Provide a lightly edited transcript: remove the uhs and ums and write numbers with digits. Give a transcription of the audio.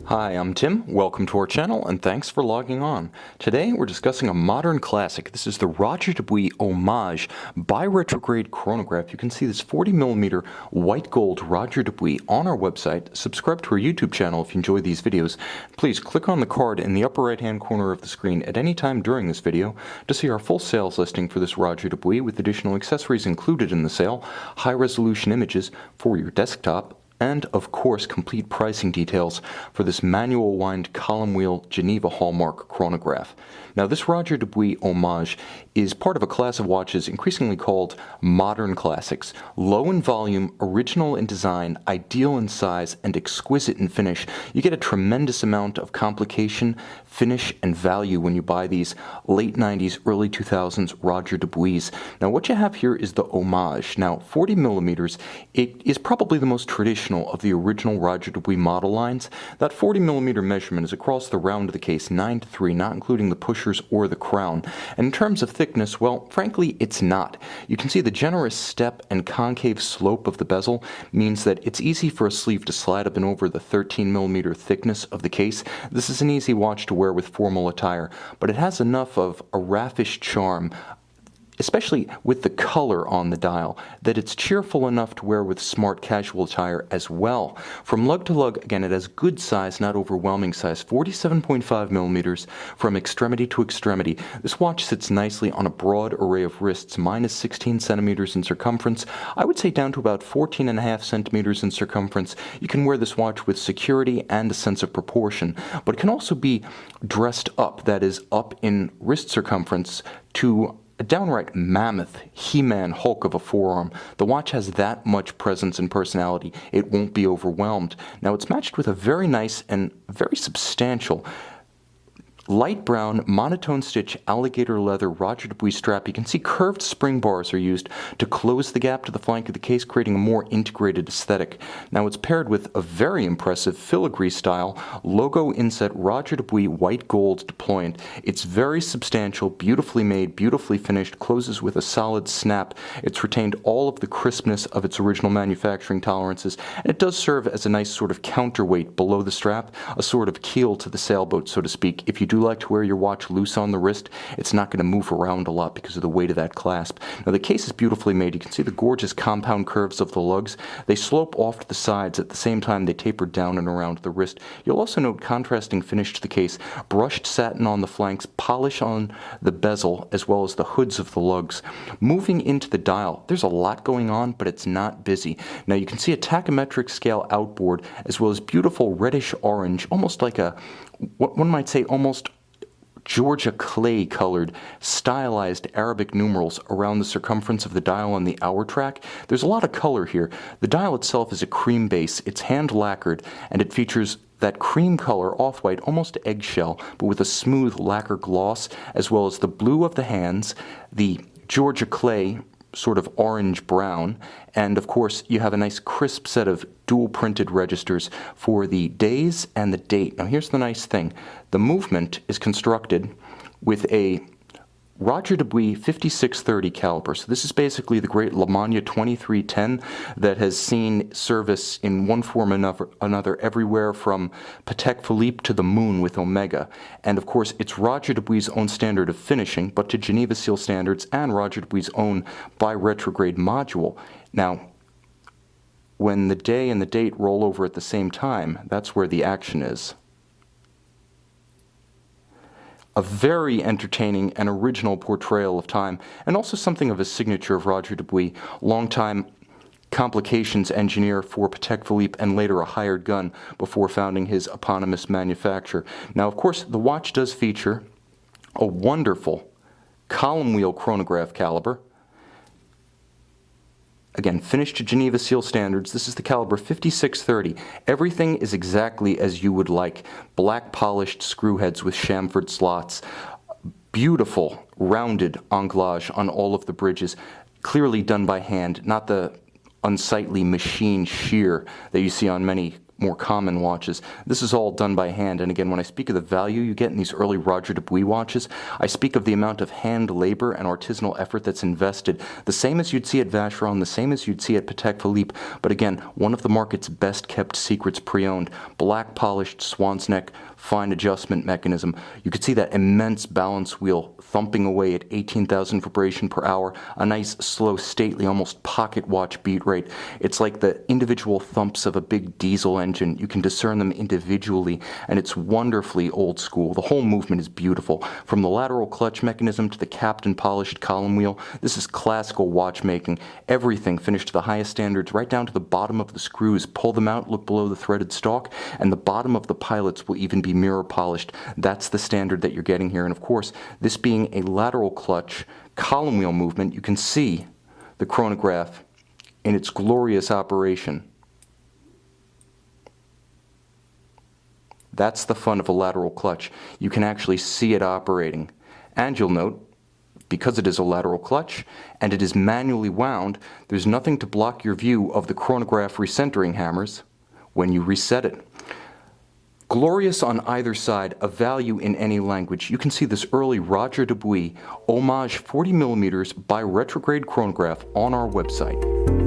Hi, I'm Tim. Welcome to our channel and thanks for logging on. Today we're discussing a modern classic. This is the Roger Dubuis Hommage Bi-Retrograde Chronograph. You can see this 40mm white gold Roger Dubuis on our website. Subscribe to our YouTube channel if you enjoy these videos. Please click on the card in the upper right hand corner of the screen at any time during this video to see our full sales listing for this Roger Dubuis with additional accessories included in the sale, high resolution images for your desktop, and of course complete pricing details for this manual wind column wheel Geneva Hallmark chronograph. Now this Roger Dubuis Hommage is part of a class of watches increasingly called modern classics, low in volume, original in design, ideal in size, and exquisite in finish. You get a tremendous amount of complication, finish, and value when you buy these late 90s, early 2000s Roger Dubuis. Now what you have here is the Hommage. Now 40mm, it is probably the most traditional of the original Roger Dubuis model lines. That 40mm measurement is across the round of the case, 9:3, not including the pushers or the crown. And in terms of thickness, well, frankly, it's not. You can see the generous step and concave slope of the bezel means that it's easy for a sleeve to slide up and over the 13mm thickness of the case. This is an easy watch to wear with formal attire, but it has enough of a raffish charm, especially with the color on the dial, that it's cheerful enough to wear with smart casual attire as well. From lug to lug, again, it has good size, not overwhelming size, 47.5mm from extremity to extremity. This watch sits nicely on a broad array of wrists, minus 16 centimeters in circumference. I would say down to about 14.5 centimeters in circumference. You can wear this watch with security and a sense of proportion, but it can also be dressed up, that is, up in wrist circumference to a downright mammoth, He-Man Hulk of a forearm. The watch has that much presence and personality, it won't be overwhelmed. Now it's matched with a very nice and very substantial light brown monotone stitch alligator leather Roger Dubuis strap. You can see curved spring bars are used to close the gap to the flank of the case, creating a more integrated aesthetic. Now it's paired with a very impressive filigree style logo inset Roger Dubuis white gold deployant. It's very substantial, beautifully made, beautifully finished, closes with a solid snap. It's retained all of the crispness of its original manufacturing tolerances, and it does serve as a nice sort of counterweight below the strap, a sort of keel to the sailboat, so to speak. If you do like to wear your watch loose on the wrist, it's not going to move around a lot because of the weight of that clasp. Now the case is beautifully made. You can see the gorgeous compound curves of the lugs. They slope off to the sides at the same time they taper down and around the wrist. You'll also note contrasting finish to the case, brushed satin on the flanks, polish on the bezel, as well as the hoods of the lugs. Moving into the dial, there's a lot going on, but it's not busy. Now you can see a tachymetric scale outboard, as well as beautiful reddish orange, almost like a, what one might say, almost Georgia clay colored stylized Arabic numerals around the circumference of the dial on the hour track. There's a lot of color here. The dial itself is a cream base, it's hand lacquered, and it features that cream color, off-white, almost eggshell, but with a smooth lacquer gloss, as well as the blue of the hands, the Georgia clay sort of orange-brown, and of course you have a nice crisp set of dual printed registers for the days and the date. Now here's the nice thing. The movement is constructed with a Roger Dubuis 5630 caliber. So this is basically the great Lamagna 2310 that has seen service in one form or another everywhere from Patek Philippe to the moon with Omega. And of course it's Roger Dubuis' own standard of finishing, but to Geneva seal standards, and Roger Dubuis' own bi-retrograde module. Now when the day and the date roll over at the same time, that's where the action is. A very entertaining and original portrayal of time, and also something of a signature of Roger Dubuis, longtime complications engineer for Patek Philippe and later a hired gun before founding his eponymous manufacture. Now, of course, the watch does feature a wonderful column wheel chronograph caliber. Again, finished to Geneva seal standards. This is the caliber 5630. Everything is exactly as you would like. Black polished screw heads with chamfered slots. Beautiful rounded anglage on all of the bridges. Clearly done by hand, not the unsightly machine shear that you see on many more common watches. This is all done by hand, and again, when I speak of the value you get in these early Roger Dubuis watches, I speak of the amount of hand labor and artisanal effort that's invested, the same as you'd see at Vacheron, the same as you'd see at Patek Philippe, but again, one of the market's best kept secrets pre-owned. Black polished swan's neck, fine adjustment mechanism. You could see that immense balance wheel thumping away at 18,000 vibration per hour, a nice, slow, stately, almost pocket watch beat rate. It's like the individual thumps of a big diesel engine. You can discern them individually, and it's wonderfully old school. The whole movement is beautiful. From the lateral clutch mechanism to the capped and polished column wheel, this is classical watchmaking. Everything finished to the highest standards, right down to the bottom of the screws. Pull them out, look below the threaded stalk, and the bottom of the pilots will even be mirror polished. That's the standard that you're getting here. And of course, this being a lateral clutch column wheel movement, you can see the chronograph in its glorious operation. That's the fun of a lateral clutch. You can actually see it operating. And you'll note, because it is a lateral clutch and it is manually wound, there's nothing to block your view of the chronograph recentering hammers when you reset it. Glorious on either side, a value in any language. You can see this early Roger Dubuis Hommage 40mm Bi-Retrograde Chronograph on our website.